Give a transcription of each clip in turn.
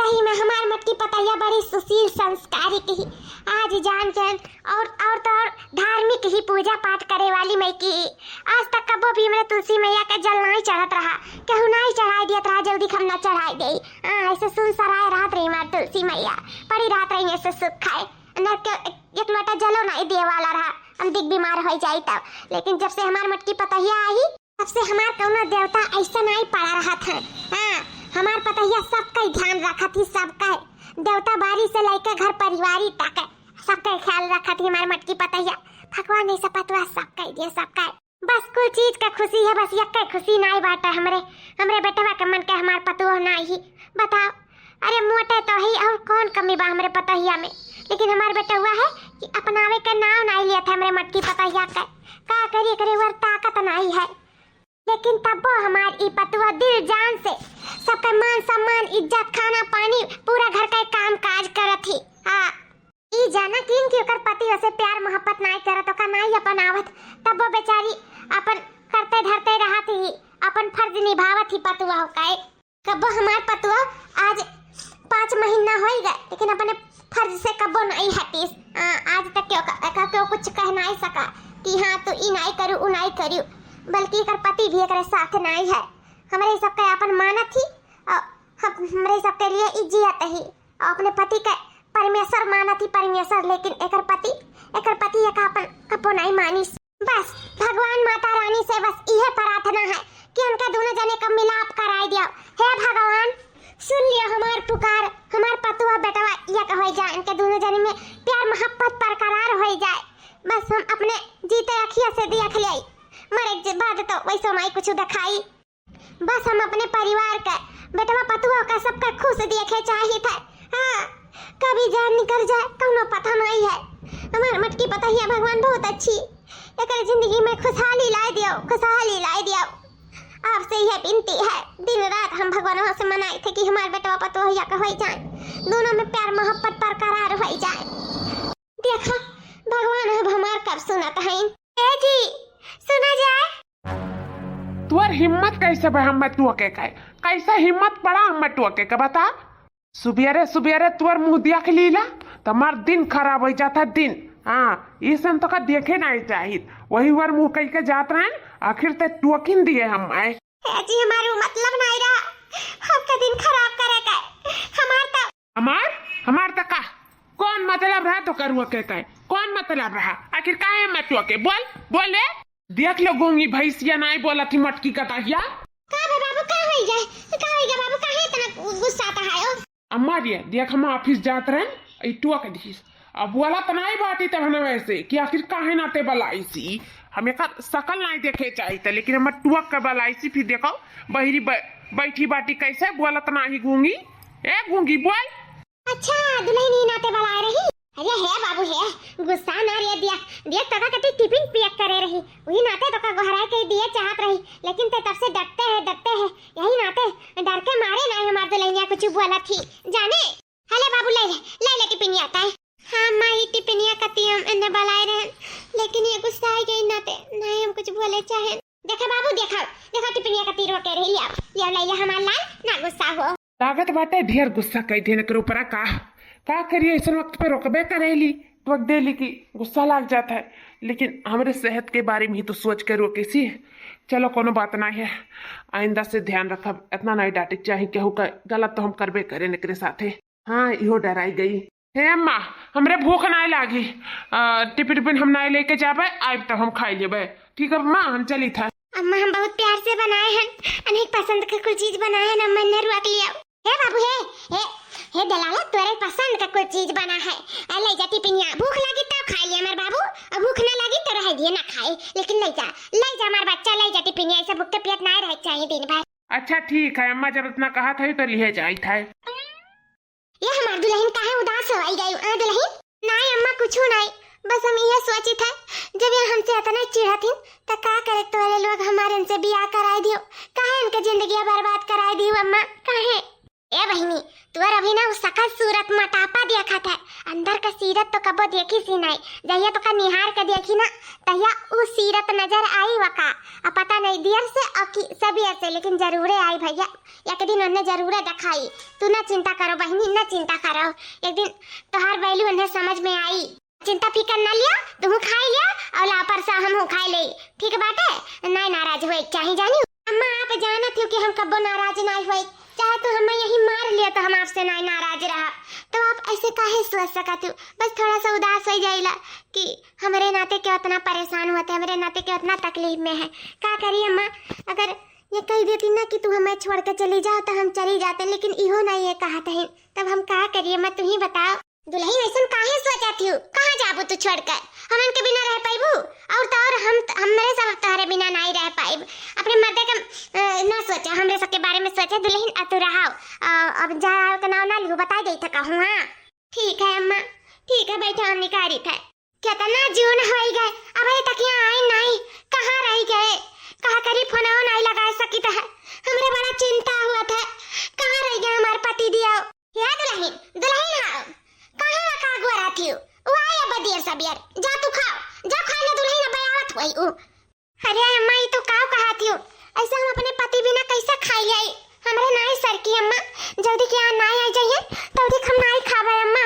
सही में हमार मटकी पतैया बड़ी सुशील संस्कारी की आज जान जान और तो और धार्मिक ही पूजा पाठ करे वाली मैं की। आज तक कबो भी मेरे तुलसी मैया के जल नहीं चढ़त रहा, केहू नहीं चढ़ाई दियत रहा, जल्दी हम न चढ़ाई दे। ऐसे सुन सराय रात रही मार तुलसी मैया, पड़ी रात रही ऐसे सुख खाए न के एक लोटा जलो नहीं दे वाला रहा, हम दिख बीमार हो जाई तब। लेकिन जब से हमार मटकी पतैया आई तब से हमार कौनो देवता ऐसा नहीं पड़ा रहा था। हमार पतैया सबका ध्यान रखा थी, सबका देवता बारी से लेकर घर परिवारी तक सबका ख्याल रखा थी हमार मटकी पतैया। भगवान ने सपतवा सबका दिया, सबका बस कुछ चीज का खुशी है, बस यक्का खुशी नहीं बाटा हमरे बेटवा के मन के हमार पतुआ नहीं। बताओ अरे मोटे तो ही और कौन कमी बा हमरे पतैया में, लेकिन हमार बेटा हुआ है कि अपनावे के नाव नहीं लिया था हमरे मटकी पतैया का करिए करे वर ताकत नहीं है। लेकिन तब हमार ई पतुआ दिल जान से सबका मान सम्मान इज्जत खाना पानी पूरा घर का काम काज करत थी। ई जाना किन की ओकर पति वैसे प्यार मोहब्बत नहीं करत, ओका नहीं अपनावत, तब वो बेचारी अपन करते धरते रहत ही अपन फर्ज निभावत ही पतुआ का। कब हमार पतुआ आज 5 महीना हो गए लेकिन अपने फर्ज से कबो नहीं हटीस। आज तक क्यों कुछ कह नहीं सका कि हाँ तो ई नहीं करू उ नहीं करू, बल्कि एकर पति भी एकरे साथ नहीं है। हमारे सबके अपन मानत ही हमारे सबके लिए इज्जत ही अपने पति के परमेश्वर मानत ही परमेश्वर, लेकिन एकर पति एक अपन कपो नहीं मानिस। बस भगवान माता रानी से बस यह प्रार्थना है कि उनका दोनों जने का मिलाप कराई दियो। हे भगवान सुन लियो हमार पुकार, हमार पतुआ बेटवा यक हो जाए, इनके दोनों जने में प्यार मोहब्बत बरकरार हो जाए। बस हम अपने जीते अखिया से देख ले, मरे के बाद तो वैसे माई कुछ दिखाई। बस हम अपने परिवार का बेटवा पतुआ का सबका खुश देखे चाहिए था। कभी जान निकल जाए कौनो पता नहीं है। हमार मटकी पतैया भगवान बहुत अच्छी, एक जिंदगी में खुशहाली ला दियो। आपसे यह विनती है, दिन रात हम भगवान से मनाए थे कि हमारे बेटवा पतुआ का हो जाए, दोनों में प्यार मोहब्बत बरकरार हो जाए। देखा भगवान अब हमार कब सुनत है। ए जी सुना जाए। तुअर हिम्मत कैसे बा हम टुआ के कैसा हिम्मत पड़ा हम टुआ के बता। सुबेरे तुअर मुंह देख लीला तमार दिन खराब हो जाता दिन। ईसन तो का देखे नहीं चाहिए, वही वर मुंह कह के जात रहे आखिर ते टोकिन दिए हम आए। जी हमारा मतलब नहीं रहा आपका दिन खराब करेगा। हमार तक का कौन मतलब रहा तो करुआ के कौन मतलब रहा, आखिर काहे मत के बोले देख लो गूंगी भैंसिया नहीं बोला थी मटकी कटाहिया। का बाबू का होई गया बाबू काहे इतना गुस्सा आता है। अम्मा देख हम ऑफिस जात रहे इटुआ के दिस अब बोला तो नहीं बाटी तब हमें वैसे कि आखिर काहे नाते बलाई सी हमें का शकल नहीं देखे चाहिए, लेकिन हम टुअक के बलाई सी फिर देखो बहरी बैठी बाटी कैसे बोला तो नहीं गूंगी। ए गूंगी बोल। अच्छा दुल्हन ही नाते बला रही। अरे है बाबू है गुस्सा ना रे दिया तका कटी टिफिन पैक करे रही, वही नाते तो का गहराई के दिए चाहत रही, लेकिन ते तब से डरते हैं यही नाते डर के मारे नहीं हमार दुल्हनिया कुछ बोला थी जाने। हले बाबू ले टिफिन आता है। हाँ माई टिफिनिया कतियम इन्हें बलाए रहे, लेकिन ये गुस्सा है गई नाते नहीं हम कुछ बोले चाहे। देखा बाबू देखा टिफिनिया कती रोके रही लिया हमार लाल ना गुस्सा हो। लागत बाटे ढेर गुस्सा कई देने के ऊपर का करिए इस वक्त पे रोकबे करेली तो डेली की गुस्सा लग जाता है, लेकिन हमारे सेहत के बारे में ही तो सोच के रोके सी। चलो कोनो बात नहीं है, आइंदा से ध्यान रखब, इतना नहीं डांटे चाहे केहू का गलत तो हम करबे करे नकरे साथे। हाँ इहो डराई गई। हे अम्मा हमरे भूख नहीं लागी, टिफिन हम नहीं लेके जाबे आइब तब हम खाई लेबे। ठीक है अम्मा हम चली था। अम्मा हम बहुत प्यार से बनाए हैं, अनेक पसंद का कुछ चीज बनाए हैं, अम्मा ने रुक लिया। हे बाबू हे दलाला तोरे पसंद का कोई चीज बना है, ले जा टिफिनिया, भूख लगी तो खा लिया हमार बाबू, अब भूख ना लगी तो रह दिए ना खाए, लेकिन ले जा हमार बच्चा ले जा टिफिनिया, ऐसा भूख के पेट नहीं रह चाहिए दिन भर। अच्छा ठीक है अम्मा जब इतना कहा था तो लिए जाई था। ये हमार दुल्हन काहे उदास हो गई दुल्हन। नहीं अम्मा कुछ नहीं, बस हम ये सोची था जब ये हमसे इतना चिढ़ा थी तो का करे तोरे लोग हमारे इनसे बियाह कराई दियो, काहे इनके जिंदगी बर्बाद कराई दियो अम्मा काहे। ए ए बहिनी तुअर अभी ना उस सकल सूरत मोटापा देखा था, अंदर का सीरत तो कबो देखी सी नहीं। जहिया तो का निहार के देखी ना तहिया उस सीरत नजर आई वका। अब पता नहीं देर से सब ऐसे लेकिन जरूरे आई भैया, एक दिन उन्हें जरूर दिखाई। तू ना चिंता करो बहिनी, ना चिंता करो, एक दिन तोहार वैल्यू उन्हें समझ में आई। चिंता फिकर न लिया, तुम खाई लिया और लापर सा हम खाई ले, ठीक बाटे? नहीं नाराज हुए चाहे जानी अम्मा, आप जाना थी कि हम कब्बो नाराज नहीं हुए, चाहे तो हमें यही मार लिया तो हम आपसे नहीं नाराज रहा। तो आप ऐसे काहे सोच सकते हो? बस थोड़ा सा उदास हो जाइला कि हमारे नाते के उतना परेशान होते, हमारे नाते के उतना तकलीफ में है। क्या करिए अम्मा, अगर ये कह देती ना कि तू हमें छोड़ कर चली जाओ तो हम चली जाते, लेकिन इहो नहीं है कहा था, तब हम क्या करिए? मैं तुम ही बताओ। दुल्हन ऐसा काहे सोचती हूँ? कहाँ जाबू तू छोड़कर? हम इनके बिना रह पाइबू और तो और हम मेरे सब तुम्हारे बिना नहीं रह पाइब। अपने मर्दे का ना सोचा, हमरे सबके बारे में सोचा। दुल्हन तू रहाओ, अब जा का नाम ना लिखू, बता दे था कहूँ। हाँ ठीक है अम्मा, ठीक है, बैठो हम निकारी था। कितना जून हो गए, अब तक यहाँ आए नहीं, कहाँ रह गए? कहा करी फोन नहीं लगा सकी था, हमरे बड़ा चिंता हुआ था, कहाँ रह गया हमारे पति दिया? या दुल्हन दुल्हन हाँ कहाँ रखा गोरा थी वो आया बदियर सब यार, जा तू खाओ, जा खा ले दुल्हन बयावत हुई उ। अरे अम्मा ये तो काव कहा थी, ऐसा हम अपने पति बिना कैसे खाई आई? हमरे नहीं सर की अम्मा, जल्दी के यहाँ नहीं आ जाइए तल्दी हम नहीं खावे अम्मा।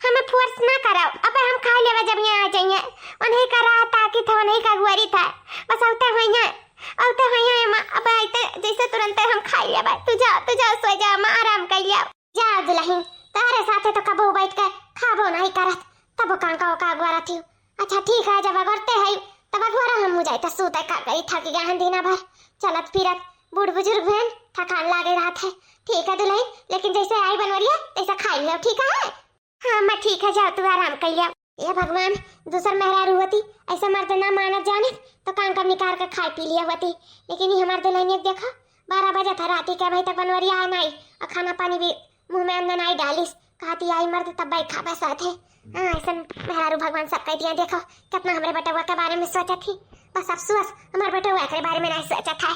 हमें फोर्स ना कराओ, अब हम खा लेवे जब यहाँ आ जाइए। उन्हें का रहा ताकि था, उन्हें का गुआरी था, बस आते हुए अम्मा। अब आते जैसे तुरंत हम खा लिया। तू जा सो जा अम्मा, आराम कर लिया। जा दुल्हन तारे साथे तो कबो बैठ के खाबो नहीं करत, तब का गुआरा थी। अच्छा ठीक है, जब अगरते है तब अगुआरा हम जाए तो सूते का गई थक गया हैं दिन भर चलत फिरत, बूढ़ बुजुर्ग हैं, थकान लागे रहा था। ठीक है दुल्हन, लेकिन जैसे आई बनवरिया तैसा खाई लिया, ठीक है? हाँ मैं ठीक है, जाओ तू आराम कर लिया। ये भगवान दूसर मेहरारू होती ऐसा मर्द ना मानत जाने तो कान निकाल कर खाई पी लिया होती, लेकिन ये हमारे दुल्हन देखा 12 बजे था रात के भाई तक बनवरिया आया नहीं और खाना पानी भी मुंह में अंदर नहीं डालिस, कहती आई मर्द तब भाई खाबा साथ है। हाँ ऐसा मेहरारू भगवान सब कह दिया। देखो कितना हमारे बेटा के बारे में सोचा थी, बस अफसोस हमारे बेटा के बारे में नहीं सोचा था।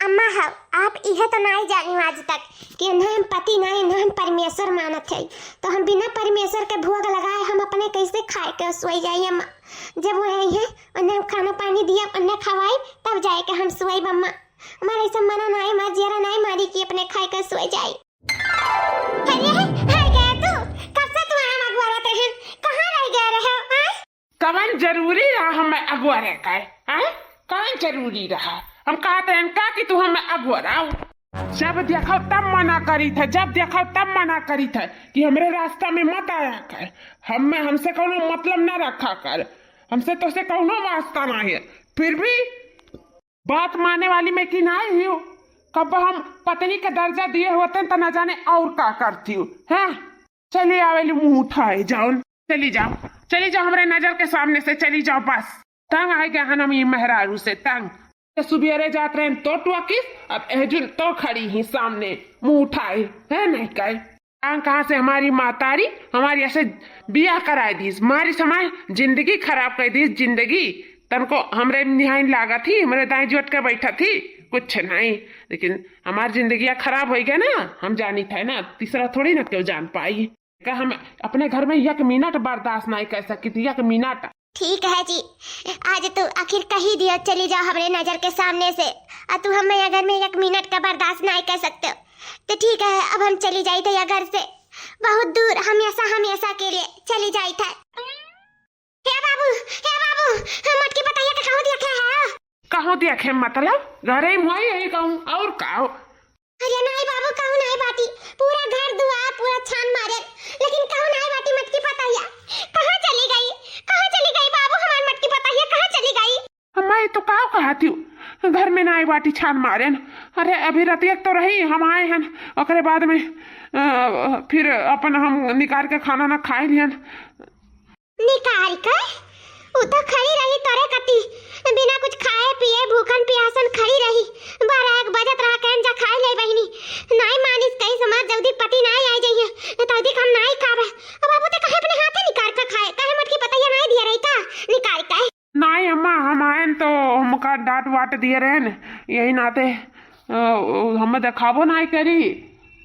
अम्मा हाँ आप यह तो नहीं जानी आज तक कि न हम पति नहीं न हम परमेश्वर मानत है, तो हम बिना परमेश्वर के भोग लगाए हम अपने कैसे खाए के सोई जाइए अम्मा? जब वो आई है उन्हें खाना पानी दिया, उन्हें खवाई तब जाए के हम सोई अम्मा। हमारे ऐसा मना नहीं, मार जरा नहीं मारी कि अपने खाए के सोई जाए। कवन जरूरी रहा हमें अगुआ रह का? कवन जरूरी रहा? हम कहते हैं का कि तू हमें अगुआ रहो। जब देखो तब मना करी था, जब देखो तब मना करी था कि हमारे रास्ता में मत आया कर, हमसे कोनो मतलब न रखा कर, हमसे तो से कोनो वास्ता नहीं है। फिर भी बात मानने वाली में कि नहीं हो, कब हम पत्नी का दर्जा दिए होते तो न जाने और का करती हूँ। हाँ चलिए आवेली मुँह उठाए जाओ, चली जाओ हमारे नजर के सामने से चली जाओ। बस तंग आ गया हम ये मेहरारू से, तंग सुबेरे जात रहे तो टुकिस, अब एजुन तो खड़ी ही सामने मुंह उठाए है नहीं कहे। कहाँ से हमारी मातारी हमारी ऐसे बिया कराए दी, हमारी समाज जिंदगी खराब कर दी। जिंदगी तनको हमरे निहाई लागा थी, हमारे दाएं जोट के बैठा थी कुछ नहीं, लेकिन हमारी जिंदगी खराब हो गया ना, हम जानी था ना, तीसरा थोड़ी ना क्यों जान पाई। हम अपने घर में 1 मिनट बर्दाश्त नहीं कर सकती थी, 1 मिनट। ठीक है जी, आज तो आखिर कही दिया चली जाओ हमारे नजर के सामने से, और तू हमें अगर में 1 मिनट का बर्दाश्त नहीं कर सकते तो ठीक है, अब हम चली जाई थे घर से बहुत दूर, हमेशा के लिए चली जाई थे। हे बाबू मटकी बताइए कि कहाँ देखे है? कहाँ देखे मतलब घरे में यही कहूँ और कहो? अरे नहीं बाबू कहूँ नहीं बाटी, पूरा घर दुआर पूरा छान मारे, लेकिन कहूँ नहीं बाटी मटकी बताइए कहाँ चली गई बाबू? हमारी मटकी बताइए कहाँ चली गई? मैं तो कहा थी घर में नाई बाटी छान मारे। अरे अभी रतिया तो रही, हम आए हैं ओकरे बाद में फिर अपन हम निकाल के खाना ना खाए लियन। निकाल के वो तो खड़ी रही तोरे कती, बिना कुछ खाए पिए भूखन प्यासन खड़ी रही, 12-1 बजत रहा कहन जा खाए ले बहिनी, नहीं मानिस कहीं समाज जल्दी पति नहीं आ जाइए तल्दी हम नहीं खावे। अब बाबू ते कहे अपने हाथे निकाल के खाए, कहे मटकी बताइए नहीं दिया रही का निकाल के? नहीं अम्मा हम आए तो हमका डांट वाट दिए रहे न, यही नाते हमें देखाबो नहीं करी,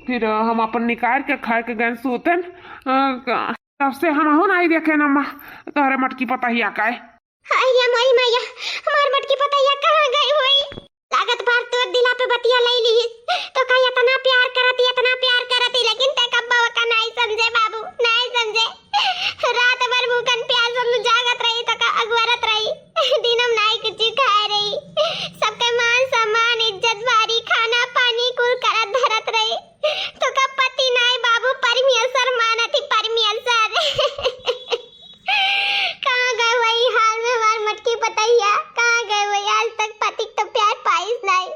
फिर हम अपन निकाल के खाए के गए सूतन तब से हम हो नहीं देखे न अम्मा तोहरे मटकी पतहिया का है। अय्या मोई मैया हमार मटकी पतैया कहाँ गई होई? लागत बार तो दिला पे बतिया ले ली तो कहीं इतना प्यार करती लेकिन ते कब्बा का नहीं समझे बाबू, नहीं समझे। रात भर भूखन प्यास हम जागत रही तो का अगवरत रही, दिनम नहीं कुछ खाए रही, सबके मान सम्मान इज्जत बारी खाना पानी कुल करत धरत रही तो का पति नहीं बाबू परमेश्वर मानती परमेश्वर। कहाँ गए वही हाल में हमार मटकी पतैया, कहाँ गए वही? आज तक पति तो प्यार पाइस नहीं,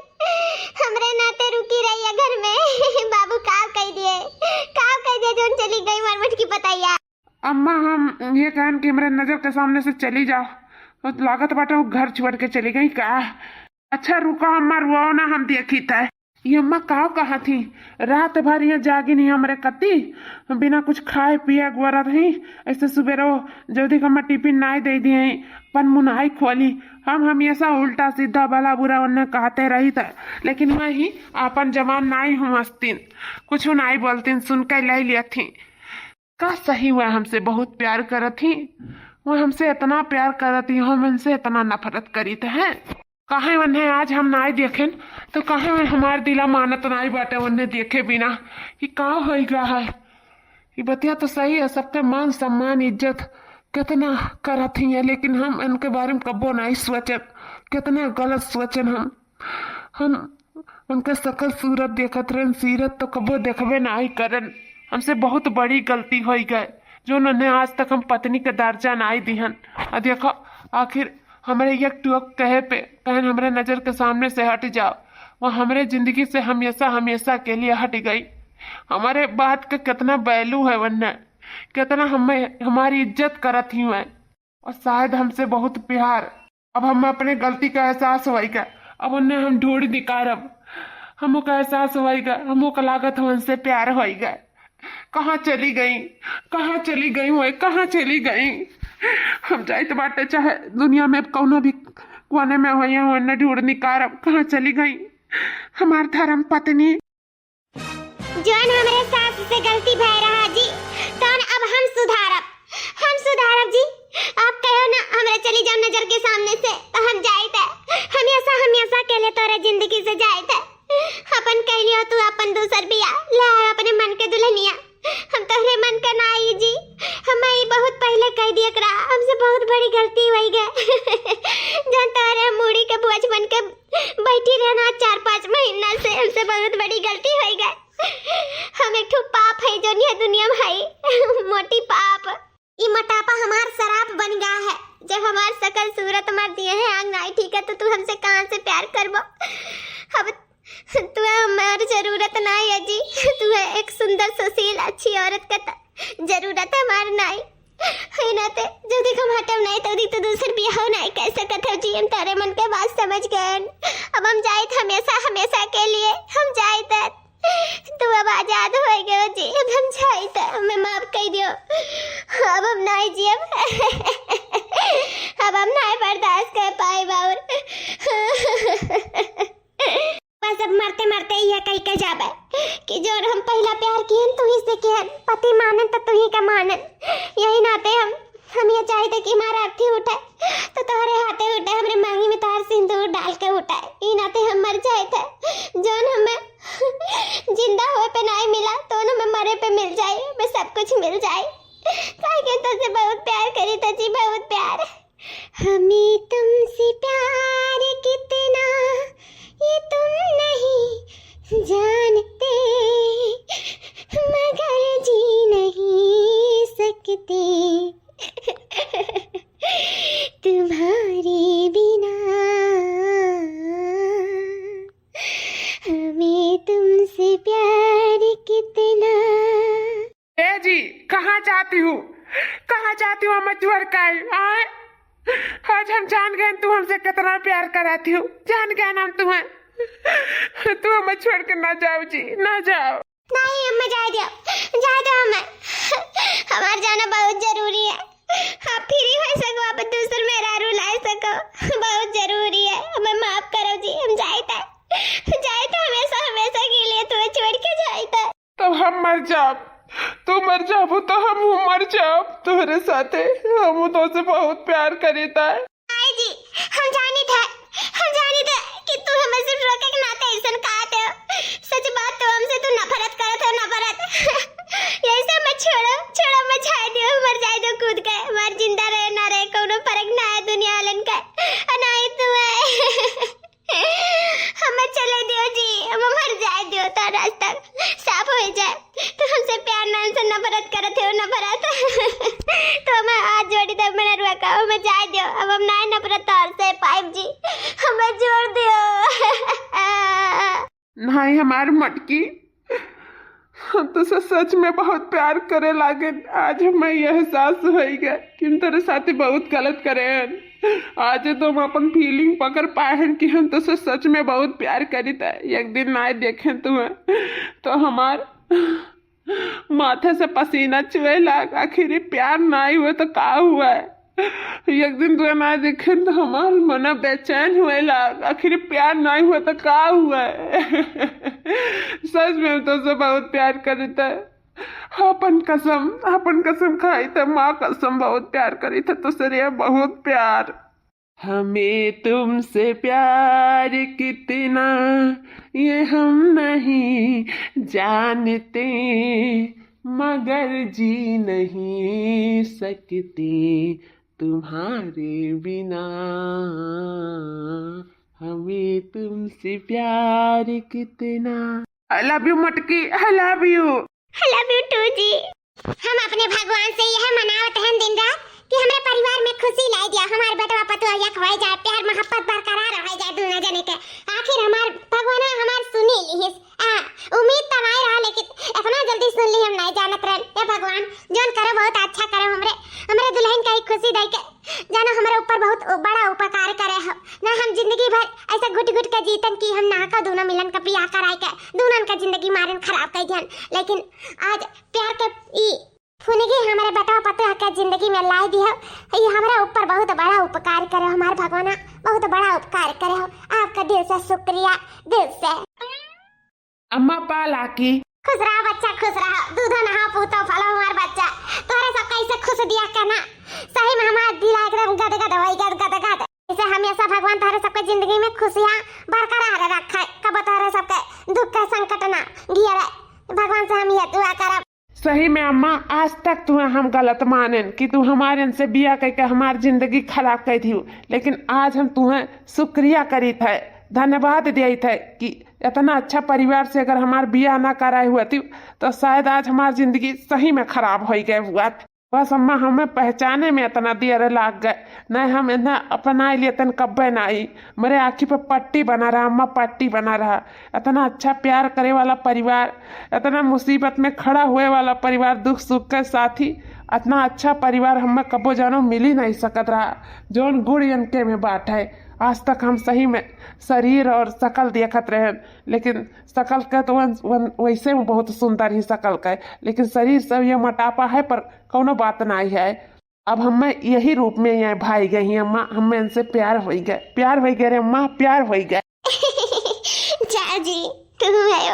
हमरे नाते रुकी रही है घर में। बाबू का कह दिए जोन चली गई हमार मटकी पतैया। अम्मा हम ये कहन कि मेरे नजर के सामने से चली जाओ, तो लागत बाटे वो घर छोड़ के चली गई का? अच्छा रुको अम्मा, रुआओ ना, हम देखी था ये अम्मा कहाँ थी? रात भर ये जागी नहीं हमरे कती, बिना कुछ खाए पिए गुआरा रही। ऐसे सुबह जल्दी अम्मा टिफिन नहीं दे दिए पन मुनाई खोली। हम हमेशा उल्टा सीधा भला बुरा उन्हें कहते रही था, लेकिन मैं ही अपन जवान नहीं हूँ हस्तीन, कुछ नहीं बोलतीन, सुन के ले लिया थी। का सही हुआ हमसे बहुत प्यार करत थी, वो हमसे इतना प्यार करती, हम उनसे इतना नफरत करी थे। कहे उन्हें आज हम नहीं देखें तो कहे हमारे दिला मानत नहीं बाटे उन्हें देखे बिना कि का हो गया है। ये बतिया तो सही है, सबके मान सम्मान इज्जत कितना करत ही है, लेकिन हम इनके बारे में कब्बो नहीं सोचत, कितना गलत सोचन हम उनके सकल सूरत देखत रहे, सीरत तो कब्बो देखबे नहीं करन। हमसे बहुत बड़ी गलती हो गई जो उन्होंने आज तक हम पत्नी के दर्जा नहीं दिहन। और देखो आखिर हमारे एक टुक कहे पे कहन हमारे नजर के सामने से हट जाओ, वो हमारे जिंदगी से हमेशा के लिए हट गई। हमारे बात का कितना वैल्यू है, वरना कितना हमें हमारी इज्जत करत ही है, और शायद हमसे बहुत प्यार। अब हम अपने गलती का एहसास होएगा, अब उन्हें हम ढूंढ निकारब, हमको का एहसास होएगा, हमको का लागत हमसे प्यार होएगा। कहाँ चली गई हुए, कहाँ चली गई? हम जाइत बाटे चाहे दुनिया में कौनो भी कोने में हो, उन्हें ढूंढ निकारब, कहाँ चली गई हमार धर्म पत्नी। जौन हमारे सास से गलती भय रहा जी, तो अब हम सुधारब जी। आप कहो ना हमारे चली जाओ नजर के सामने से तो हम जाइत हमेशा के लिए तोरे जिंदगी से जाइत है। अपन कह लियो तू अपन दूसर बिया ले अपने मन के दुल्हनिया, हम तोहरे मन का नाई जी। हमें बहुत पहले कह दिया करा, हमसे बहुत बड़ी गलती हुई गए। जौन तोरे मुड़ी के बोझ बन के बैठी रहना 4-5 महीना से, हमसे बहुत बड़ी गलती हुई गए। हम एक ठो पाप है जो ये दुनिया में है, मोटी पाप। ये मोटापा हमार शराब बन गया है। जब हमार सकल सूरत मार दिए हैं आंग नहीं ठीक है तो तू हमसे कहाँ से प्यार करबो? अब तू हमारी जरूरत नहीं है जी, तू है एक सुंदर सुशील अच्छी औरत का जरूरत है हमारे नहीं है ना। ते जो देख हम हटम नहीं तो दूसर भी हो नहीं कैसे कथा जी। हम तारे मन के बात समझ गए, अब हम जाए हमेशा के लिए हम जाए तू अब आजाद हो गए जी। अब हम जाए हमें माफ कर दियो, अब हम नहीं जी, अब हम नहीं बर्दाश्त कर पाए बाउर। बस अब मरते ये कह के जाबे कि जो हम पहला प्यार किए तू ही से किए, पति मानन तो तू ही का मानन। यही नाते हम ये चाहते कि हमारा अर्थी उठाए तो तुम्हारे हाथे उठाए, हमारे मांगी में तार सिंदूर डाल के उठाए। ये नाते हम मर जाए थे, जो हमें जिंदा हुए पे नहीं मिला तो हमें मरे पे मिल जाए, हमें सब कुछ मिल जाए। तुझसे बहुत प्यार करी था जी, बहुत प्यार। हमें तुमसे प्यार कितना ये तुम नहीं जानते, मगर जी नहीं सकते तुम्हारे बिना। हमें तुमसे प्यार कितना। ए जी कहाँ जाती हूँ मैं छोड़ कर? आज हम जान गए तू हमसे कितना प्यार कराती हूँ, जान गए हम तुम्हें। तू हमें छोड़ कर ना जाओ जी, ना जाओ। नहीं अम्मा जाए दो हमें, हमारा जाना बहुत जरूरी है। आप फ्री हो सको, आप दूसर मेरा रुला सको, बहुत जरूरी है। हमें माफ करो जी, हम जाए हमेशा के लिए तुम्हें छोड़ के जाए। मर जाब, तू मर जाबू तो हम मर जाब तोहरे साथे। हम तो से बहुत प्यार करीता है। आई जी हम जानी था कि तू हमें सिर्फ रोके के नाते ऐसा कहते हो। सच बात तो हमसे तू नफरत करत हो, नफरत। ऐसे मत छोड़ो मत जाए दियो, मर जाए दो कूद के। मर जिंदा रहे ना रहे कोनो फर्क ना है दुनिया वालन का, ना ही तू है। हमें चले दियो जी, हम मर जाए दियो तो रास्ता साफ हो जाए। तो हमसे प्यार ना से नफरत करते हो, नफरत। तो हमें हाथ जोड़ी दे मेरा रुआ का, हमें जाए दियो। अब हम ना नफरत और से पाइप जी, हमें जोड़ दियो। नहीं हमार मटकी, हम तो सच में बहुत प्यार करे लागे। आज हमें यह एहसास हो गया कि हम तेरे साथ बहुत गलत करे हैं। आज तो हम अपन फीलिंग पकड़ पाए हैं कि हम तो सच में बहुत प्यार करी था। एक दिन ना देखें तुम्हें तो हमार माथे से पसीना चुए लाग। आखिर प्यार ना हुआ तो का हुआ है। एक दिन तुम्हें ना देखे तो हमार मन बेचैन हुए लाग। आखिर प्यार ना हुआ तो का हुआ है। सच में हम तो से बहुत प्यार करता है। अपन कसम खाई था, माँ कसम बहुत प्यार करी था तो सर बहुत प्यार। हमें तुमसे प्यार कितना ये हम नहीं जानते, मगर जी नहीं सकते तुम्हारे बिना। हमें तुमसे प्यार कितना। आई लव यू मटकी, I love you. I love you too जी। हम अपने भगवान से यह मनावत हैं दिन रात कि हमारे परिवार में खुशी लाई दिया। हमारे बेटवा पतुआ एक हो जाए, प्यार मोहब्बत बरकरार रह जाए दोनों जने के। आखिर हमार भगवान हमार सुनी ली। उम्मीद तो नहीं रहा लेकिन इतना जल्दी सुन ली हम नहीं जानत रहे। ये भगवान जोन करो बहुत अच्छा करो। हमरे दुल्हन का खुशी दे के जानो हमारे ऊपर बहुत बड़ा उपकार करे हो ना। हम जिंदगी भर ऐसा घुट के जीतन की हम ना का दोनों मिलन का बियाह कराए के दोनों का जिंदगी मारन खराब कर दियन। लेकिन आज प्यार के ई फुनगी हमारे बेटा पतुआ के जिंदगी में लाई दी हो। ये हमारे ऊपर बहुत बड़ा उपकार करे। हमारे भगवान बहुत बड़ा उपकार करे हो। आपका दिल से शुक्रिया, दिल से। अम्मा पाला की खुश रहा बच्चा, खुश रहा। दूध नहा पूतो फलो हमार बच्चा। तोरे सब कैसे खुश दिया करना। सही में हमारा दिल एकदम गदगद होई गदगद। इसे हमेशा भगवान तारे सबके जिंदगी में खुशियां बरकरार रखे। कब तारे सबके दुख का संकट ना घिरे। भगवान से हम ये दुआ करब। सही में अम्मा, आज तक तुम्हें हम गलत माने कि तू हमारे से बिया करके हमारी जिंदगी खराब कर थी। लेकिन आज हम तुम्हें शुक्रिया करी थे, धन्यवाद दिए थे कि इतना अच्छा परिवार से अगर हमार बिया ना कराए हुआ थी तो शायद आज हमारी जिंदगी सही में खराब हो गए हुआ। बस अम्मा हमें पहचाने में इतना देर लाग गए। नहीं हम इतना अपना लिए तन कब्बे नहीं। मेरे आँखी पे पट्टी बना रहा अम्मा, पट्टी बना रहा। इतना अच्छा प्यार करे वाला परिवार, इतना मुसीबत में खड़ा हुए वाला परिवार, दुख सुख के साथी, इतना अच्छा परिवार हमें कबो जानो मिल ही नहीं सकत रहा। जोन गुड़ इनके में बात है। आज तक हम सही में शरीर और शकल देखत रहे, लेकिन शकल का तो वैसे में बहुत सुंदर ही शकल का है, लेकिन शरीर सब ये मोटापा है पर कोनो बात नहीं है। अब हमें यही रूप में यहाँ भाई गई हैं अम्मा। हमें इनसे प्यार हो गए रे अम्मा, प्यार हो गए। जा जी तुम है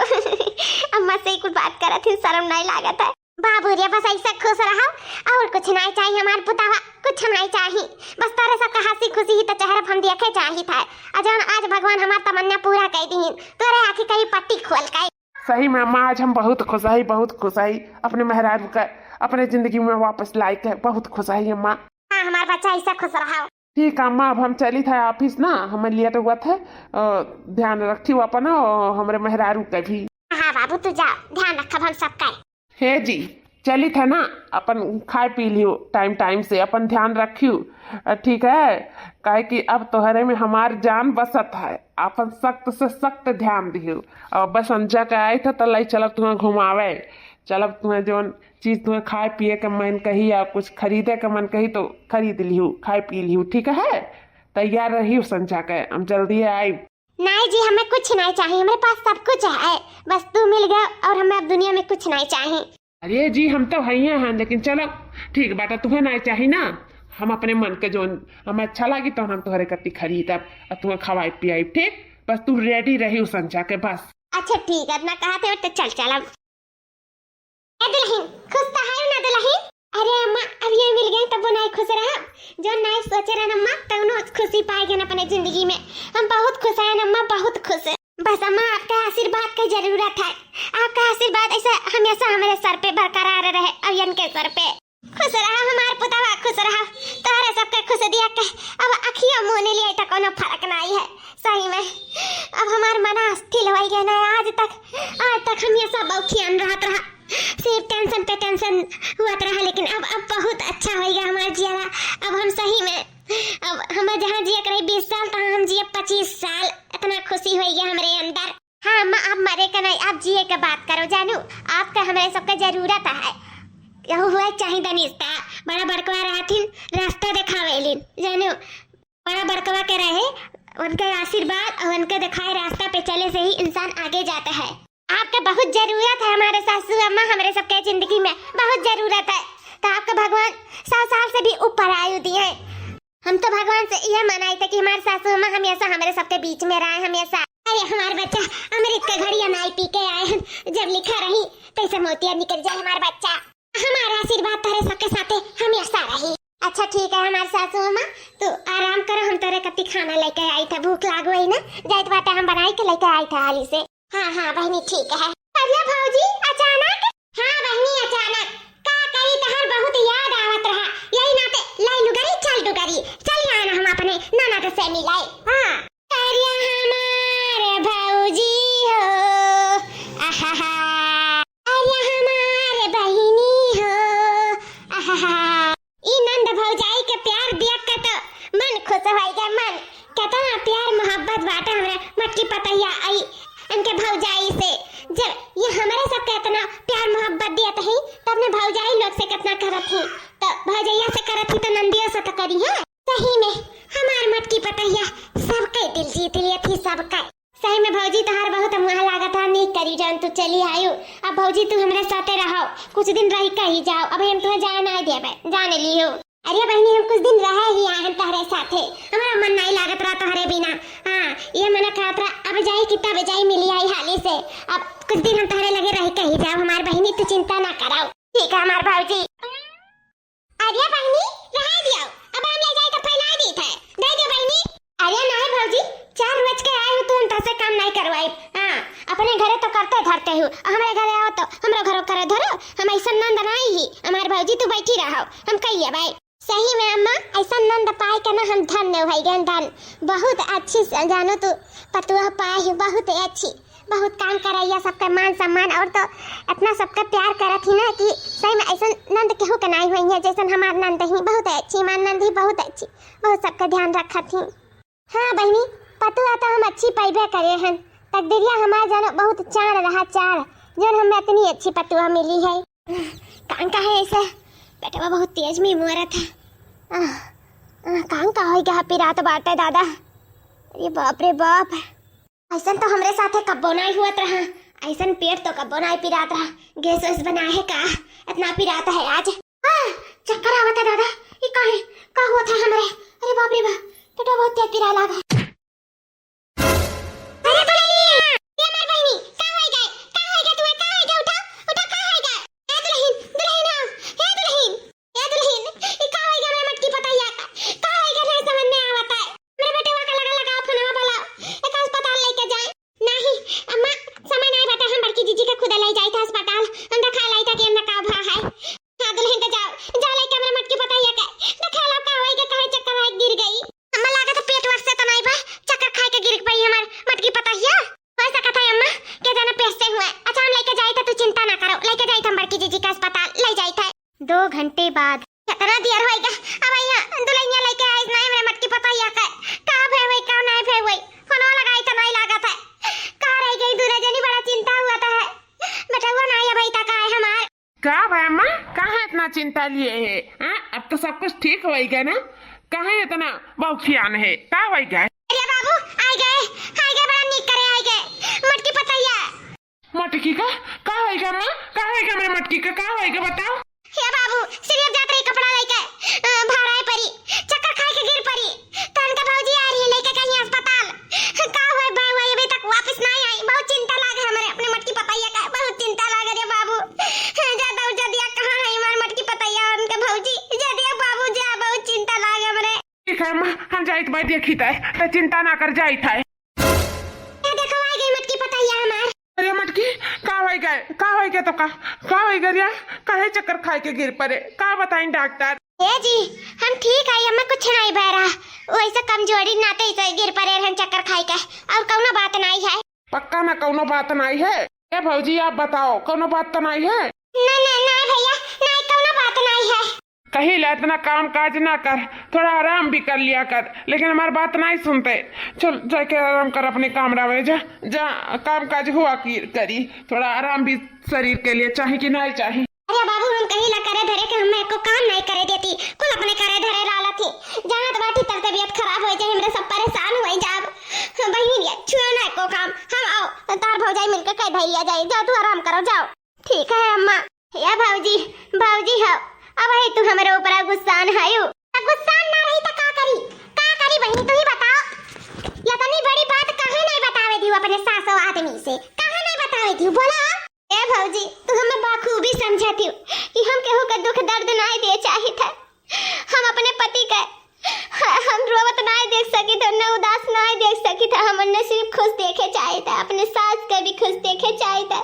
अम्मा से कुछ बात करा थी, शर्म नहीं लागत है। बाबू रे बस ऐसा खुश रहो और कुछ नहीं चाहिए। हमारे पुतावा कुछ नहीं चाहिए, बस तारे सबका हंसी खुशी ही तो चेहरा हम देखे चाहिए था। आज भगवान हमार तमन्ना पूरा कर दी। तोरे आँखी कहीं पट्टी खोल के। सही में अम्मा, आज हम बहुत खुश आई अपने मेहरारू का अपने जिंदगी में वापस लाई के। बहुत खुश आई अम्मा। हाँ हमारा बच्चा ऐसा खुश रहो। ठीक है अम्मा, अब हम चली था ऑफिस ना, हमें लेट हुआ था। ध्यान रखी अपना और हमारे मेहरारू का भी। हाँ बाबू तू जा, ध्यान रख हम सबका। हे जी चली था ना, अपन खाए पी लियो टाइम से, अपन ध्यान रखियो ठीक है। काहे कि अब तोहरे में हमार जान बसत है। अपन सख्त से सख्त ध्यान दियो। और बस अंजा के आए थे तो लाई चलब तुम्हें घुमावे। चलब तुम्हें जो चीज तुम्हें खाए पिए के मन कही या कुछ खरीदे के मन कही तो खरीद लियो, खाए पी लियो ठीक है। तैयार रहियो संजा के, हम जल्दी आई। नहीं जी हमें कुछ नहीं चाहिए, हमारे पास सब कुछ है। बस तू मिल गया और हमें अब दुनिया में कुछ नहीं चाहिए। अरे जी हम तो हैं लेकिन चलो ठीक बेटा, तुम्हें नहीं चाहिए ना। हम अपने मन के जो हमें अच्छा लगी तो हम तुम्हारे कत्ती खरीदब और तुम्हें खवाई पियाई ठीक। बस तू रेडी रही संजा के बस। अच्छा ठीक है, अपना कहा थे तो चल। ए दुल्हन खुश तो है ना दुल्हन? अरे अम्मा अब ये मिल गए तब नहीं खुश रहा। जो नहीं सोचे रहे अम्मा तब खुशी पाएंगे ना अपने जिंदगी में। हम बहुत खुश हैं अम्मा, बहुत खुश है। बस अम्मा आपका आशीर्वाद की जरूरत है। आपका आशीर्वाद ऐसा हमेशा हमारे सर पे बरकरार रहे, अयन के सर पे। खुश रहा हमारे पुतवा, खुश रहा तोहरे सबके खुश दिया के अब अखियां मुंह ने लिए तो कोनो फर्क नहीं है सही में। अब हमार मन स्थिर हो गया ना। आज तक हमेशा बौखियन रहत रहा, सिर्फ टेंशन पे टेंशन हुआ रहा, लेकिन अब बहुत अच्छा हो गया हमारा जिया। अब हम सही में अब हम जहाँ जिया करे 20 साल तो हम जिए 25 साल। इतना खुशी हो गया हमारे अंदर। हाँ अम्मा आप मरे का नहीं, आप जिए का बात करो जानू। आपका हमारे सबका जरूरत है। यहो हुआ चाहे दनिस्ता बड़ा बड़कवा रहथिन रास्ता दिखावेलिन जानू। बड़ा बड़कवा के रहे, उनके आशीर्वाद और उनके दिखाए रास्ता पे चले से ही इंसान आगे जाता है। आपका बहुत जरूरत है हमारे सासू अम्मा, हमारे सबके जिंदगी में बहुत जरूरत है। तो आपका भगवान 100 साल से भी ऊपर आयु दिए। हम तो भगवान से यह मनाई थे कि हमारे सासू अम्मा हमेशा हमारे सबके बीच में रहे हमेशा। अरे हमारे बच्चा अमृत का घड़िया नाई पी के आए हैं, जब लिखा रही तैसे मोतिया निकल जाए हमारा बच्चा। हमारा आशीर्वाद तेरे सबके साथे हमेशा रही। अच्छा ठीक है हमारे सासू अम्मा, तो आराम करो। हम तेरे कति खाना लेके आई था, भूख लाग गई ना, जाइत बाटे हम बनाई के लेके आई था हाली से। हाँ बहनी ठीक है। अरे भौजी अचानक? हाँ बहनी अचानक का कही तहर बहुत याद आवत रहा, यही नाते लाई लुगरी चल डुगरी चल आए ना हम अपने ननद से मिलाए। हाँ अरे हमारे भौजी हो, आहा अरे हमारे बहिनी हो, आहा ई नंद भौजाई के प्यार देख के तो मन खुश हो गया। मन कितना प्यार मोहब्बत बाटे हमारे मटकी पतैया आई इनके भौजाई से। जब ये हमारे सबके इतना प्यार मोहब्बत दिया ही तो अपने भौजाई लोग से कितना करत ही, तो भौजैया से करत ही तो नंदिया से तो करी है। सही में हमार मटकी पतैया सबके दिल जीत लिए थी सबका। सही में भौजी तोहार बहुत मुँह लागत है, नहीं करी जान तू चली आयु। अब भौजी तू हमारे साथे रहो, कुछ दिन रही कही जाओ। अब हम तुम्हें जाए ना देवे, जाने लियो। अरे बहनी हम कुछ दिन रहे ही आए हैं तोहरे साथे, हमारा मन नहीं लागत रहा तोहरे बिना। हाँ ये मना कहत रहा अब जाई कितना बजाई मिली आई हाली से। अब कुछ दिन हम तोहरे लगे रही कही जाओ हमार बहनी, तू चिंता ना कराओ ठीक है हमार भौजी। अरे बहनी रह दियो, अब हम ले जाए तो फैला दी थे, दे दो बहनी। अरे नहीं भौजी 4 बज के आए हो तो हम तसे काम नहीं करवाई। हाँ अपने घरे तो करते धरते हो, हमारे घरे आओ तो हमारे घरों करे धरो। हम ऐसा नंद नहीं ही हमार भौजी तू बैठी रहो, हम कहिए भाई। सही में अम्मा ऐसा नंद पाए के ना हम धन्य हो गए। धन बहुत अच्छी जानो तू पतुआ पाए, बहुत अच्छी, बहुत काम करैया, सबका मान सम्मान और तो इतना सबका प्यार करत ही ना कि सही में ऐसा नंद केहू के नहीं हुई है जैसा हमार नंद ही। बहुत अच्छी हमार नंद ही, बहुत अच्छी, बहुत सबका ध्यान रखत ही। हाँ बहनी पतुआ तो हम अच्छी पैबे करे हैं, तकदीरिया हमार जानो बहुत चार रहा चार जो हमें इतनी अच्छी पतुआ मिली है। कान का है ऐसे बेटा बहुत तेज में मोरा था। कान का हो गया पिरात बाटे दादा। अरे बाप रे बाप, ऐसा तो हमरे साथे कब्बो नहीं हुआ रहा, ऐसा पेट तो कब्बो नहीं पिरात रहा। गैस वैस बना है का इतना पिरात है आज। चक्कर आवत है दादा, ये का हुआ था हमरे? अरे बाप रे बाप पेट बहुत तेज पिरा लगा। अरे बड़ली ये मार बहनी का हो गए तू का हो गए? उठा का हो गए? ए दुल्हन ये का हो गया? मेरा मटकी पतैया का हो गया? नहीं समझ में आवत है। मेरे बेटे का लगा फोनवा वाला एक अस्पताल लेके जाए। नहीं अम्मा समय नहीं बता, हम बड़की जीजी के खुद ले जाए था अस्पताल, हम दिखा लाई था कि हमने का भा है। हां दुल्हन तो जाओ लेके मेरा मटकी पतैया के दिखा ला का होई के काहे चक्कर आए गिर गई। अम्मा लागत पेट वर्ष से तो नहीं बा, चक्कर खाए के गिर गई हमार मटकी पतैया। वैसा कथा है अम्मा के जाना पेट से हुआ। अच्छा हम लेके जाए था, तू चिंता ना करो, लेके जाए हम बड़की जीजी के अस्पताल ले जाए था। 2 घंटे बाद कितना देर होएगा? अब यहाँ दुल्हनिया लेके आई नहीं मेरे मटकी पतैया का भे वही का नहीं भे वही फोन लगाई तो नहीं लगा था का रह गई दूर जनी, बड़ा चिंता हुआ था बेटा वो नहीं है भाई तक आए हमार। क्या भाई अम्मा कहाँ इतना चिंता लिए है? हाँ अब तो सब कुछ ठीक हो गया ना, कहाँ इतना बौखियान है? क्या हो गया? अरे बाबू आ गए बड़ा नीक करे आ गए मटकी पतैया। मटकी का क्या होएगा अम्मा? क्या होएगा मेरे मटकी का? क्या होएगा बताओ? हे बाबू सिर्फ जात रही कपड़ा लेके भाड़ाए परी, चक्कर खाए के गिर परी, तन का भौजी आ रही है लेके कहीं अस्पताल। का होए भाई वही अभी तक वापस नहीं आई, बहुत चिंता लागे हमारे अपने मटकी पतैया का, बहुत चिंता लागे रे बाबू। जा कौन जाइत मैं देखी थे तो चिंता ना कर जाई था। देखो आई गई मटकी पतैया हमार। अरे मटकी का हो गए तो का हो गरिया काहे चक्कर खाए के गिर पड़े का बताई डॉक्टर। ए जी हम ठीक है, हमें कुछ नहीं बहरा, वैसे कमजोरी नाते ही गिर पड़े रहन चक्कर खाई के, और कौनो बात नहीं है। पक्का ना कौनो बात नहीं है? ए भौजी आप बताओ कौनो बात तो नहीं है? नहीं भैया नहीं कौनो बात नहीं है। कहीं ला इतना काम काज ना कर, थोड़ा आराम भी कर लिया कर, लेकिन हमारी बात नहीं सुनते। चल जाके आराम कर अपने कमरा में, जा जा काम काज हुआ की करी, थोड़ा आराम भी शरीर के लिए चाहिए कि नहीं चाहिए। अरे बाबू हम कहीं ला करे धरे के हमें को काम नहीं करे देती, कुल अपने करे धरे राला थी, जाना तो बाटी तब तबीयत खराब हो जाए, हमरे सब परेशान हो जाब। बहिनी छुआ ना को काम, हम आओ तार भौजाई मिलकर कह धैलिया जाए, जाओ तू आराम करो जाओ। ठीक है अम्मा। या भौजी हो अब है तू हमारे ऊपर गुस्सान है यू, गुस्सान ना रही तो का करी बहनी तू ही बताओ। या तनी बड़ी बात काहे नहीं बतावे दी अपने सासो आदमी से, काहे नहीं बतावे दी बोला। ए भौजी तू हमें बखूबी समझती कि हम केहू का दुख दर्द नहीं दे चाही था, हम अपने पति का हम रोवत नहीं देख सकी थे, न उदास नहीं देख सकी था, हम उन्हें सिर्फ खुश देखे चाहे था, अपने सास का भी खुश देखे चाहे था।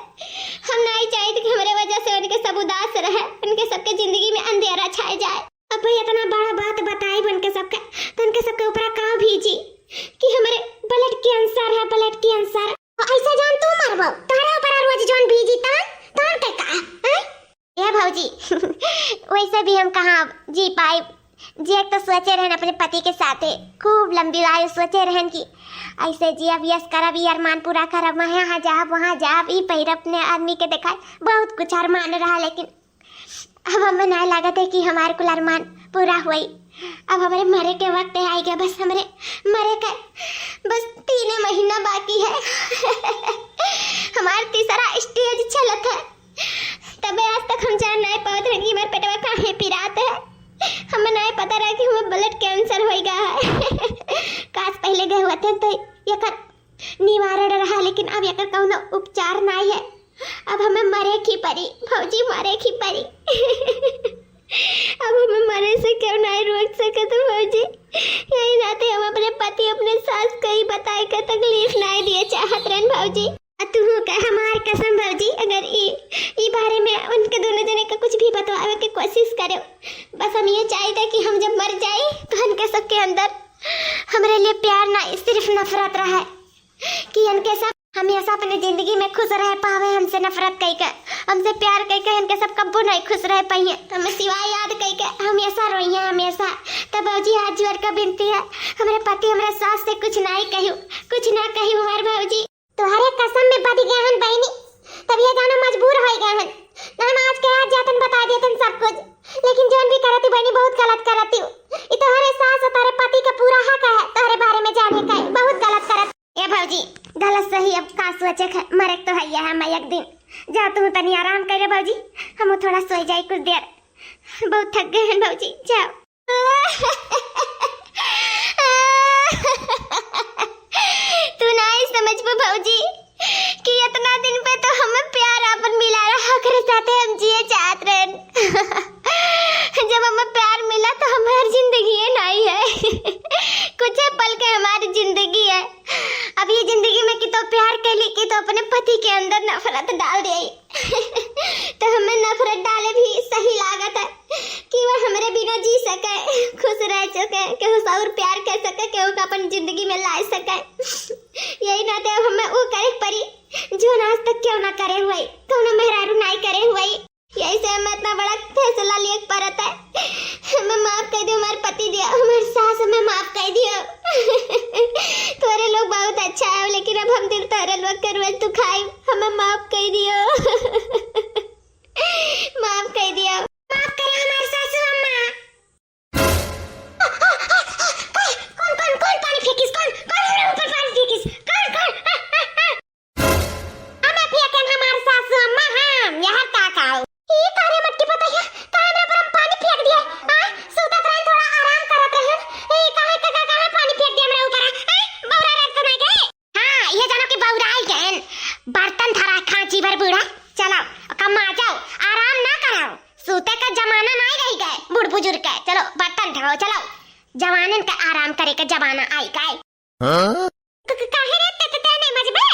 हम नहीं चाहते कि हमारे वजह से उनके सब उदास रहे, उनके सबके जिंदगी में अंधेरा छाए जाए। अब भाई इतना बड़ा बात बताई उनके सबके, तो उनके सबके ऊपर कहाँ भेजी कि हमारे ब्लड कैंसर है, ब्लड कैंसर ऐसा जान तू मरबो तारा ऊपर रोज जान भेजी तान के का ए भौजी वैसे भी हम कहाँ जी पाए जी, एक तो सोचे रहन अपने पति के साथ खूब लंबी आयु सोचे रहन की ऐसे जी अब यस करब ये अरमान पूरा करब, यहाँ जाब वहाँ जाब, ई पहिर अपने आदमी के दिखाए, बहुत कुछ अरमान रहा, लेकिन अब हमें नहीं लागत है कि हमारे कुल अरमान पूरा हुई। अब हमारे मरे के वक्त आई गया, बस हमारे मरे का बस 3 महीना बाकी है हमारा तीसरा स्टेज चलत है, तबे आज तक हम जान नहीं पाते हैं कि हमारे पेटवा काहे पिरात है, हमें नहीं पता रहा कि हमें ब्लड कैंसर हो गया है काश पहले गए हुए थे तो यकर निवारण रहा, लेकिन अब यकर कौनो उपचार नहीं है, अब हमें मरे की परी भौजी, मरे की परी अब हमें मरे से क्यों नहीं रोक सके तो भौजी, यही नाते हम अपने पति अपने सास को ही बताए कर तकलीफ नहीं दिए चाहत रहन भौजी। तू का हमार कसम भौजी, अगर ई बारे में उनके दोनों जने का कुछ भी बतवावे की कोशिश करो, बस हम ये चाहते कि हम जब मर जाए तो उनके सबके अंदर हमारे लिए प्यार ना सिर्फ नफरत रहे, कि उनके सब हमेशा अपनी जिंदगी में खुश रह पावे, हमसे नफरत कई के हमसे प्यार कई के उनके सब कब्बू नहीं खुश रह पाइए, हमें सिवाय याद कई के हमेशा रोइए हमेशा। तब भौजी हाथ जोड़ कर विनती है, हमारे पति हमारे सास से कुछ नहीं कहू, कुछ ना कहू हमारे भौजी, तुम्हारे कसम में बद गए हन बहनी, तब ये जाना मजबूर हो गए हन, हम आज के आज जातन बता देतन सब कुछ, लेकिन जोन भी करती बहनी बहुत गलत करती, ये तुम्हारे सास और तुम्हारे पति का पूरा हक है तुम्हारे बारे में जाने का, बहुत गलत करत। ए भौजी गलत सही अब का सोचे मरे तो है हम एक दिन, जा तुम तनी आराम करे भौजी, हम थोड़ा सो जाए कुछ देर, बहुत थक गए हैं भौजी, जाओ तू नहीं समझ पा भौजी कि इतना दिन पे तो हमें प्यार अपन मिला रहा करे साथे हम जिए चाहत रहे जब हमें प्यार मिला तो हमारी जिंदगी है नहीं है कुछ पल के हमारी जिंदगी है, अब ये जिंदगी में कि तो प्यार के लिए कि तो अपने पति के अंदर नफरत डाल दे तो हमें नफरत डाले भी सही लागत है कि वह हमारे बिना जी सके, खुश रह सके, केहू और प्यार कर सके, केहू का अपन जिंदगी में ला सके, यही नाते अब हमें वो करे परी जो आज तक क्यों ना करे हुए, कौन मेहरारू नहीं करे हुए, यही से हमें इतना बड़ा फैसला लिए पड़ता है, हमें माफ कर दियो हमारे पति दिया, हमारे सास हमें माफ कर दियो तोरे लोग बहुत अच्छा है, लेकिन अब हम दिल तोरे लोग कर रोज तू खाई, हमें माफ कर दियो माफ कर दियो, माफ करे हमारे सासू अम्मा। कौन पानी फेंकिस, कौन मेरे ऊपर पानी फेंकिस, कौन हमें फेंकन हमारे सासू अम्मा, हम यहाँ ताकाओ ये तारे मट्टी पता है काहे मेरे पर पानी फेंक दिया, हां सुतत रहे थोड़ा आराम करत रहे, ए काहे पानी फेंक दिया मेरे ऊपर, बौरा रात तो नहीं गए, हां ये जानो कि बौरा आई गए, बर्तन धरा खांची भर बूढ़ा, चलो कम आ जाओ, आराम ना कराओ, सूते का जमाना नहीं रह गए बूढ़ बुजुर्ग के, चलो बर्तन धरो, चलो जवानन का आराम करे का जमाना आई काय। काहे रे ते नहीं मजबे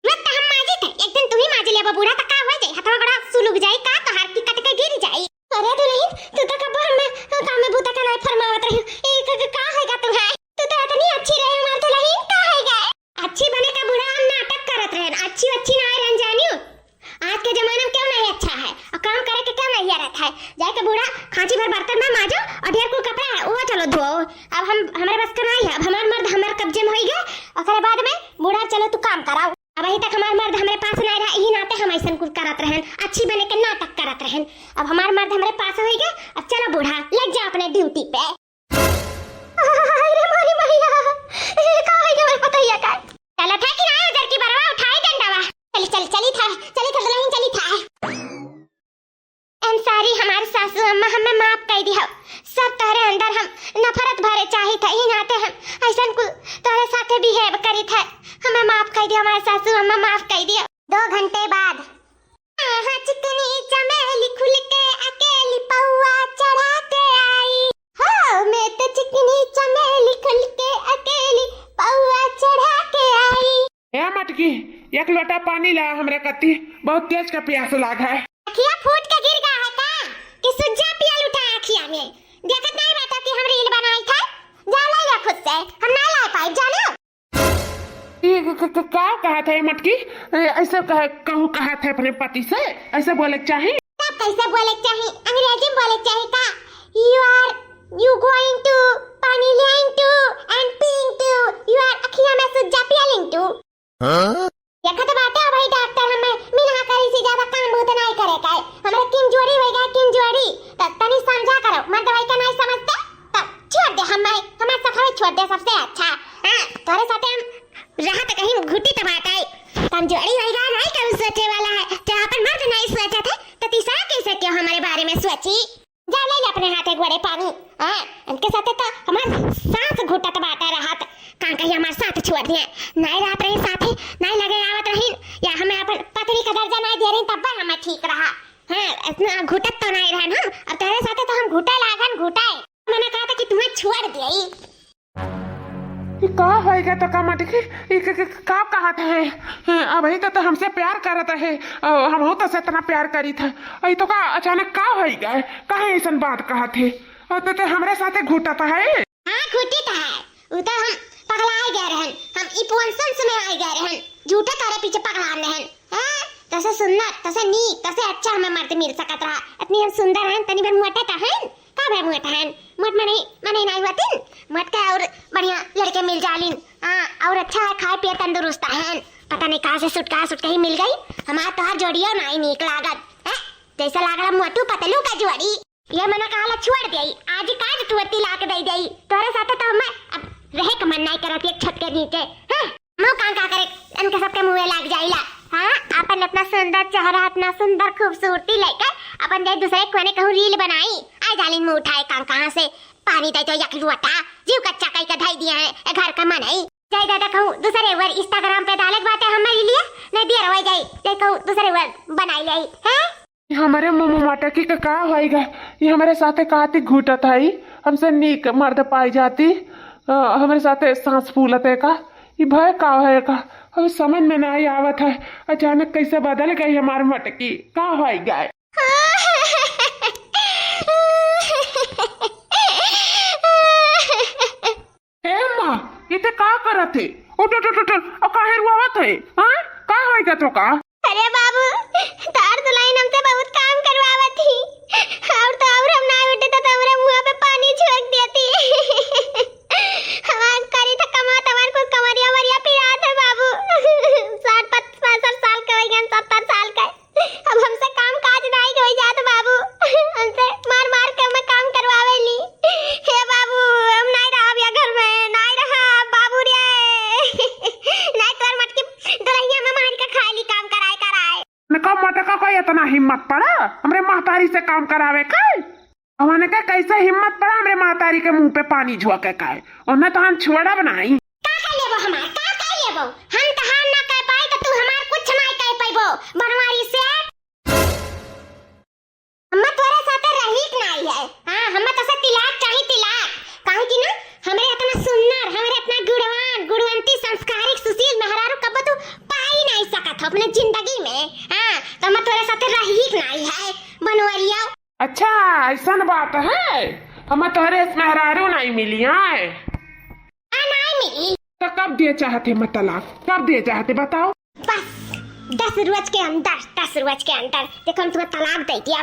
मत हम माजी थे एक दिन तू ही माजी लेबा बूढ़ा त का हो जाई हथवा बड़ा सुलुग जाई का तोहार की कट के गिर जाई। अरे दुल्हन तू तो कब हम काम में बूता का नहीं फरमावत रही ए का होएगा तुम्हारे तू तो इतनी अच्छी रहे हमार दुल्हन का होएगा। अच्छी बने का बुरा हम नाटक करत रहे अच्छी ना रहन जानियो। आज के जमाने में क्यों नहीं अच्छा है और काम करे के क्यों नहीं रहता है। जाए के बूढ़ा खांची भर बर्तन में माजो और ढेर कुल कपड़ा है वो चलो धो। अब हम हमारे बस का नहीं है। अब हमार मर्द हमारे कब्जे में हो गया और बाद में बूढ़ा चलो तू काम कराओ। अब अभी तक हमार मर्द हमारे पास नहीं रहा यही नाते हम ऐसा कुछ करत रहन अच्छी बने के नाटक करत रहन। अब हमार मर्द हमारे पास हो गया अब चलो बूढ़ा लग जा अपने ड्यूटी पे। अरे मोरी मैया का है के पता ही का चला था कि ना उधर की बरवा उठाए डंडावा चली था दुल्हन चली था। एम सॉरी हमारे सासू अम्मा हमें माफ कर दिया सब तोहरे अंदर हम नफरत भरे चाही था ही नाते हम ऐसा कुल तोहरे साथे बिहेव करी था हमें माफ कर दिया हमारे सासू अम्मा माफ कर दिया। 2 घंटे बाद हाँ चिकनी चमेली खुल के अकेली पौआ चढ़ा के आई। हाँ मैं तो चिकनी चमेली खुल के अकेली पौआ चढ़ा के आई। ए मटकी एक लोटा पानी ला हमरे कत्ती बहुत तेज का प्यास लागा है। अखिया फूट के गिर गया है का कि सुज्जा पिया उठा अखिया में देखत नहीं रहता कि हम रील बनाई था जा ला खुद से हम ना ला पाए जानो। का कहा था ये मटकी ऐसे कहूँ कहा था अपने पति से ऐसे बोले चाहिए तब कैसे बोले चाहिए अंग्रेजी में बोले चाहिए का you going to पानी Laing to and peeing to you are अखिया में सुज्जा पियालिंग to। देखा तो बातें भाई डॉक्टर हमें मिला करी से ज्यादा काम बहुत नहीं करे का हमारे किन जोड़ी होएगा किन जोड़ी तब तनी समझा करो मत दवाई का नहीं समझते तब छोड़ दे हमारे सफाई छोड़ दे सबसे अच्छा। हां तोरे साथे हम रहा तो कहीं घुटी तो बात आई तम जोड़ी होएगा नहीं कभी सोचे वाला है जहां पर मर्द नहीं सोचा था तो तीसरा कैसे क्यों हमारे बारे में सोची। जा ले अपने हाथ एक बड़े पानी हां इनके साथे तो हमार सांस घुटत बाटा रहत कां कहीं हमार साथ छोड़ दिए नहीं रात रही साथी नहीं लगे आवत रही या हमें अपन पत्नी का दर्जा नहीं दे रही तब हमें ठीक रहा। हां इतना घुटत तो नहीं रहा ना अब तेरे साथे तो हम घुटा लागन घुटाए मैंने कहा था कि तुम्हें छोड़ दिए। का होएगा तो का मटकी का कहा था अब ही तो हमसे प्यार करता है हम हो तो से इतना प्यार करी था अई तो का अचानक का होएगा काहे ऐसा बात कहा थे तो हमरे साथे घुटा था है। हां घुटी था है वो तो हम पगला गए रहन हम इपोंसन में आ गए रहन झूठा तारे पीछे पगला रहन। हां तसे सुंदर तसे नीक तसे अच्छा हमें मर्द मिल सकत रहा इतनी हम सुंदर हैं तनी भर मोटा था हैं का भर मोटा हैं मत मने नहीं होतिन मत का और बढ़िया लड़के मिल जालिन। हां और अच्छा है खाए पिए तंदुरुस्त हैं पता नहीं कहां से सुटका ही मिल गई हमारा तोहर जोड़ियो नहीं नीक लागत है जैसा लागला मोटू पतलू का जोड़ी ये मने कहाला छोड़ देई आज काज तू अति लाके दे देई तोरे साथे तो मैं अब रहे का मन नहीं करत एक छत के नीचे। हां मो का करे इनके सबके मुंह लग जाइला। हां अपन अपना सुंदर चेहरा अपना सुंदर खूबसूरती लेकर अपन दे दूसरे कोने कहूं रील बनाई आ जालिन मुंह उठाए कहां से पानी दे तो यक लुटा जीव कच्चा कई का धाई दिया है घर का मन है जाई दादा कहूं दूसरे वर इंस्टाग्राम पे डालक बातें हमारे लिए नहीं दिया रवाई जाई कहूं दूसरे वर बनाई लाई है हमारे मुंह मटकी का होएगा ये हमारे साथे काती घुटत है हमसे नीक मर्द पाई जाती हमारे साथे सांस फूलत है का ये भय का है का अब समझ में नहीं आवत है अचानक कैसे बदल गई हमारी मटकी का होएगा। ए मां ये तो का करत है उठ काहे रुआवत है हां का होएगा तो का। अरे बाबू तार दुल्हन हमसे बहुत काम करवावत थी और तो और हम ना उठे तो हमरे मुंह पे पानी छिड़क देती हमार करी था कमात हमार कुछ कमरिया मरिया पिरा था बाबू 60-65 साल का हो गया 70 साल का अब हमसे काम काज नहीं हो जात बाबू हमसे मार के मैं काम करवावेली हे बाबू हम नहीं रहा या घर में नहीं रहा बाबू रे नहीं तोर मटकी दुल्हनिया में मार के खाली काम कराए कब मटका का इतना हिम्मत पड़ा हमरे महतारी से काम करावे का हमने का कैसे हिम्मत पड़ा हमरे महतारी के मुंह पे पानी झोंके का उन्हें तो हम छोड़ा बनाई का लेबो हमार का लेबो हम तहार ना कह पाए तो तू हमार कुछ नहीं कह पाइबो बनवारी से हम तोरे साथे रही नहीं है। हां हम तो से तिलाक चाही तिलाक काहे कि ना में। हाँ तो मैं तोरे साथे रही नहीं है बनवरिया। अच्छा ऐसा बात है, हम तोहरे मेहरारू नहीं मिली है। नहीं मिली तो कब दिए चाहते मैं तलाक, कब दिए चाहते बताओ। बस 10 रोज के अंदर, 10 रोज के अंदर देखो हम तुम्हें तलाक दे दिया।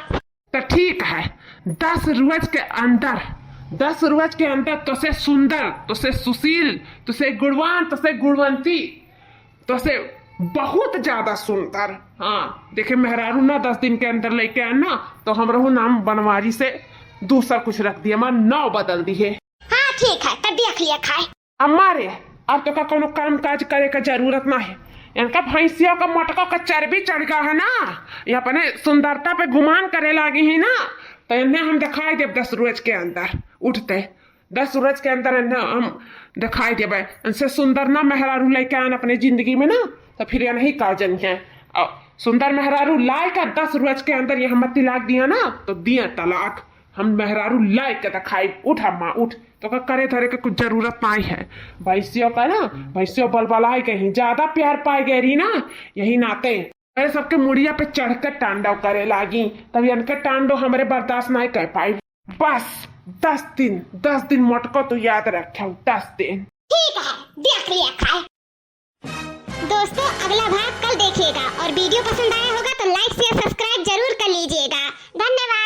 तो ठीक है 10 रोज के अंदर, 10 रोज के अंदर तुसे सुंदर, तुसे सुशील, तुसे गुणवान, तुसे गुणवंती, तुसे बहुत ज्यादा सुंदर। हाँ देखे मेहरारू ना 10 दिन के अंदर लेके आना तो हम रहू नाम बनवारी से दूसरा कुछ रख दिया, मैं नाव बदल दी है। हाँ ठीक है तो देख लिया खाए। अम्मा रे अब तो का कोनो काम काज करे का जरूरत ना है, इनका भैंसियों का मटका का चर्बी चढ़ गया है ना, ये अपने सुंदरता पे गुमान करे लगी है ना, तो इन्हें हम दिखाई देव 10 रोज के अंदर उठते, 10 रोज के अंदर इन्हें हम दिखाई देवे। इनसे सुंदर ना मेहरारू लेके आन अपने जिंदगी में ना, तो फिर यह नहीं काजन है। और सुंदर मेहरारू लाए का 10 रोज के अंदर ये हम तलाक दिया ना, तो दिया तलाक हम मेहरारू लाए के दिखाई। उठ अम्मा उठ, तो का करे धरे के कुछ जरूरत नहीं है। भैंसियों का ना, भैंसियों बलबलाई कहीं ज्यादा प्यार पाई गई रही ना, यही नाते अरे सबके मुड़िया पे चढ़कर तांडव करे लागी, तभी इनके तांडव हमारे बर्दाश्त नहीं कर पाई। बस 10 दिन मटको तो याद रखे, 10 दिन। ठीक है देख लिया खाए। दोस्तों अगला भाग कल देखिएगा और वीडियो पसंद आया होगा तो लाइक शेयर सब्सक्राइब जरूर कर लीजिएगा। धन्यवाद।